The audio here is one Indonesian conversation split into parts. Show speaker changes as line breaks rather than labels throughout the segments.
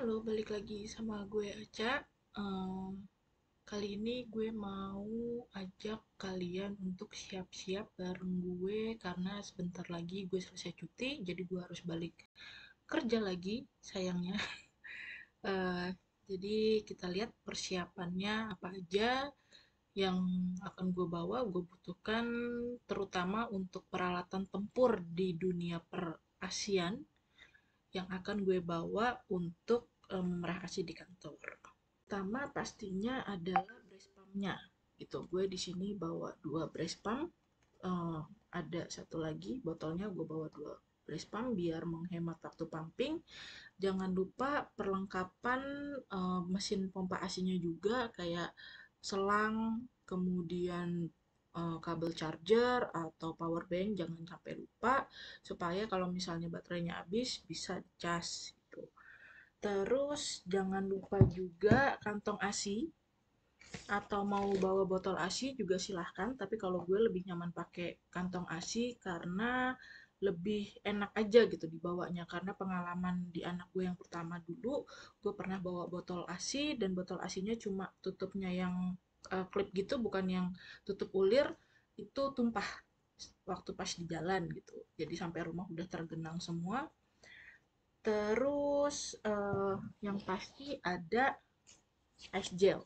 Halo, balik lagi sama gue Aca. Em, Kali ini gue mau ajak kalian untuk siap-siap bareng gue karena sebentar lagi gue selesai cuti, jadi gue harus balik kerja lagi, sayangnya. Eh, jadi kita lihat persiapannya apa aja yang akan gue bawa. Gue butuhkan terutama untuk peralatan tempur di dunia per-ASEAN yang akan gue bawa untuk memerah ASI di kantor. Pertama pastinya adalah breast pump-nya gitu. Gue di sini bawa dua breast pump. Eh, ada satu lagi botolnya gue bawa dua breast pump biar menghemat waktu pumping. Jangan lupa perlengkapan mesin pompa asinya juga kayak selang, kemudian kabel charger atau power bank jangan sampai lupa supaya kalau misalnya baterainya habis bisa dicas gitu. Terus jangan lupa juga kantong ASI atau mau bawa botol ASI juga silahkan, tapi kalau gue lebih nyaman pakai kantong ASI karena lebih enak aja gitu dibawanya, karena pengalaman di anak gue yang pertama dulu, gue pernah bawa botol ASI dan botol ASInya cuma tutupnya yang klip gitu, bukan yang tutup ulir, itu tumpah waktu pas di jalan gitu, jadi sampai rumah udah tergenang semua. Terus yang pasti ada ice gel.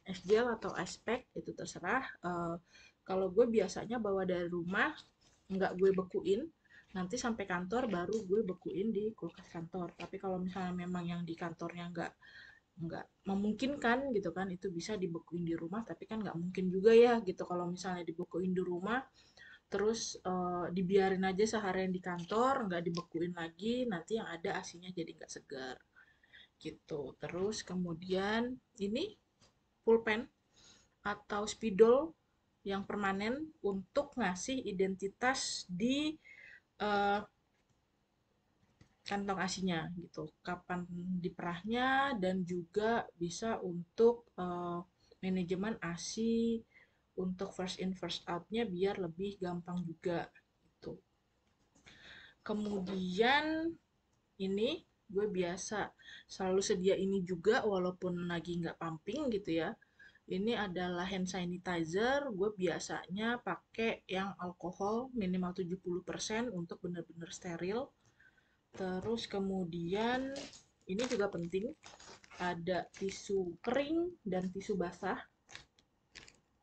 Es gel atau ice pack itu terserah. Kalau gue biasanya bawa dari rumah, nggak gue bekuin, nanti sampai kantor baru gue bekuin di kulkas kantor. Tapi kalau misalnya memang yang di kantornya nggak memungkinkan gitu kan, itu bisa dibekuin di rumah. Tapi kan nggak mungkin juga ya gitu kalau misalnya dibekuin di rumah, terus dibiarin aja seharian di kantor, nggak dibekuin lagi, nanti yang ada asinya jadi nggak segar gitu. Terus kemudian ini pulpen atau spidol yang permanen untuk ngasih identitas di uh, kantong asinya gitu. Kapan diperahnya dan juga bisa untuk manajemen asi untuk first in first outnya biar lebih gampang juga gitu. Kemudian ini gue biasa selalu sedia ini juga walaupun lagi nggak pumping gitu ya. Ini adalah hand sanitizer. Gue biasanya pakai yang alkohol minimal 70% untuk benar-benar steril. Terus kemudian ini juga penting, ada tisu kering dan tisu basah.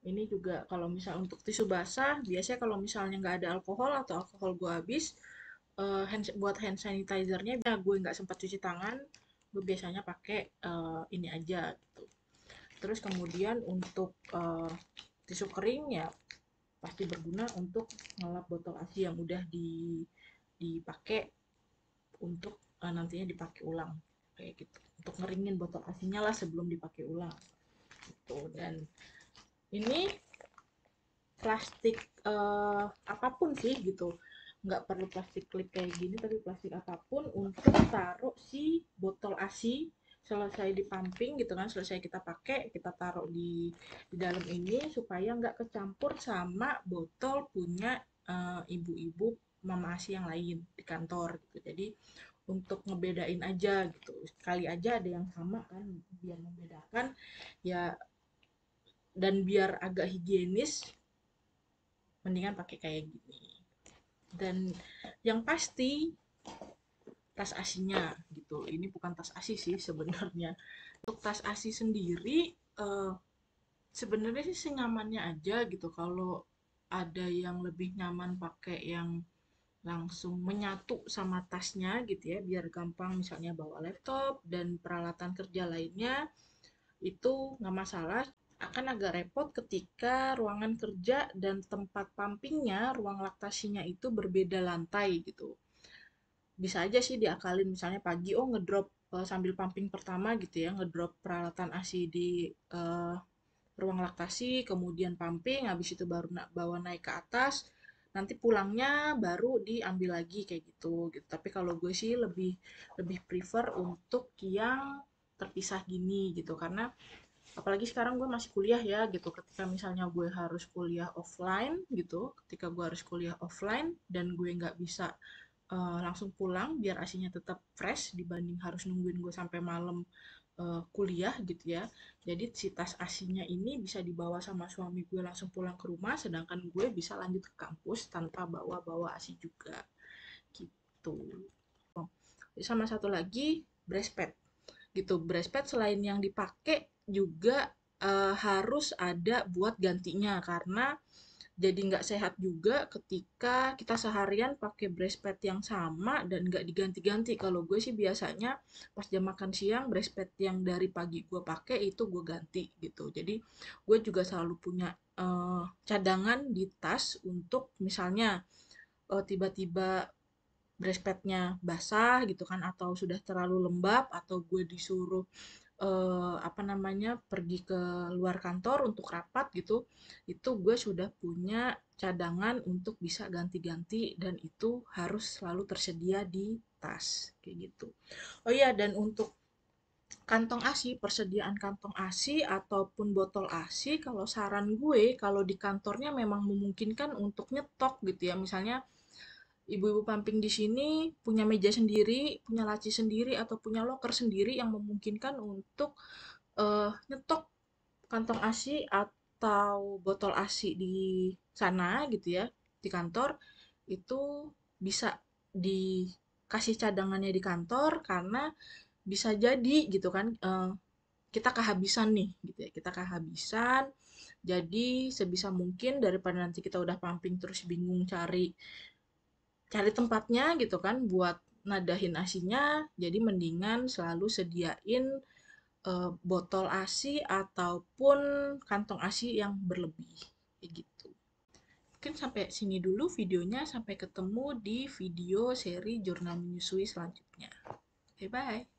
Ini juga kalau misal untuk tisu basah, biasanya kalau misalnya nggak ada alkohol atau alkohol gue habis, buat hand sanitizernya gue nggak sempat cuci tangan, gue biasanya pakai ini aja gitu. Terus kemudian untuk tisu kering ya pasti berguna untuk ngelap botol ASI yang udah dipakai untuk nantinya dipakai ulang kayak gitu. Untuk ngeringin botol ASInya lah sebelum dipakai ulang. Gitu. Dan ini plastik apapun sih gitu. Nggak perlu plastik klip kayak gini, tapi plastik apapun untuk taruh si botol ASI selesai dipumping gitu kan, selesai kita pakai, kita taruh di dalam ini supaya nggak kecampur sama botol punya ibu-ibu mama ASI yang lain di kantor gitu. Jadi untuk ngebedain aja gitu, kali aja ada yang sama kan, biar membedakan ya, dan biar agak higienis mendingan pakai kayak gini. Dan yang pasti tas asinya gitu, ini bukan tas asi sih sebenarnya. Untuk tas asi sendiri sebenarnya sih senyamannya aja gitu. Kalau ada yang lebih nyaman pakai yang langsung menyatu sama tasnya gitu ya, biar gampang misalnya bawa laptop dan peralatan kerja lainnya, itu nggak masalah. Akan agak repot ketika ruangan kerja dan tempat pumpingnya, ruang laktasinya itu berbeda lantai gitu. Bisa aja sih diakalin misalnya pagi ngedrop sambil pumping pertama gitu ya, ngedrop peralatan ASI di eh, ruang laktasi, kemudian pumping, habis itu baru bawa naik ke atas, nanti pulangnya baru diambil lagi kayak gitu gitu. Tapi kalau gue sih lebih lebih prefer untuk yang terpisah gini gitu, karena apalagi sekarang gue masih kuliah ya gitu, ketika misalnya gue harus kuliah offline gitu, ketika gue harus kuliah offline dan gue nggak bisa langsung pulang biar asinya tetap fresh dibanding harus nungguin gue sampai malam kuliah gitu ya. Jadi si tas asinya ini bisa dibawa sama suami gue langsung pulang ke rumah, sedangkan gue bisa lanjut ke kampus tanpa bawa-bawa asi juga gitu. Sama satu lagi breastpad gitu. Breastpad selain yang dipakai juga harus ada buat gantinya karena jadi nggak sehat juga ketika kita seharian pakai breastpad yang sama dan nggak diganti-ganti. Kalau gue sih biasanya pas jam makan siang breastpad yang dari pagi gue pakai itu gue ganti gitu. Jadi gue juga selalu punya cadangan di tas untuk misalnya tiba-tiba breastpadnya basah gitu kan atau sudah terlalu lembab atau gue disuruh apa namanya pergi ke luar kantor untuk rapat gitu, itu gue sudah punya cadangan untuk bisa ganti-ganti dan itu harus selalu tersedia di tas kayak gitu. Oh iya, dan untuk kantong ASI, persediaan kantong ASI ataupun botol ASI, kalau saran gue kalau di kantornya memang memungkinkan untuk nyetok gitu ya, misalnya ibu-ibu pumping di sini punya meja sendiri, punya laci sendiri, atau punya loker sendiri yang memungkinkan untuk nyetok kantong ASI atau botol ASI di sana gitu ya, di kantor, itu bisa dikasih cadangannya di kantor karena bisa jadi gitu kan kita kehabisan nih gitu ya, kita kehabisan. Jadi sebisa mungkin daripada nanti kita udah pumping terus bingung cari cari tempatnya gitu kan buat nadahin asinya, jadi mendingan selalu sediain botol ASI ataupun kantong ASI yang berlebih kayak gitu. Mungkin sampai sini dulu videonya, sampai ketemu di video seri Jurnal Menyusui selanjutnya. Bye bye.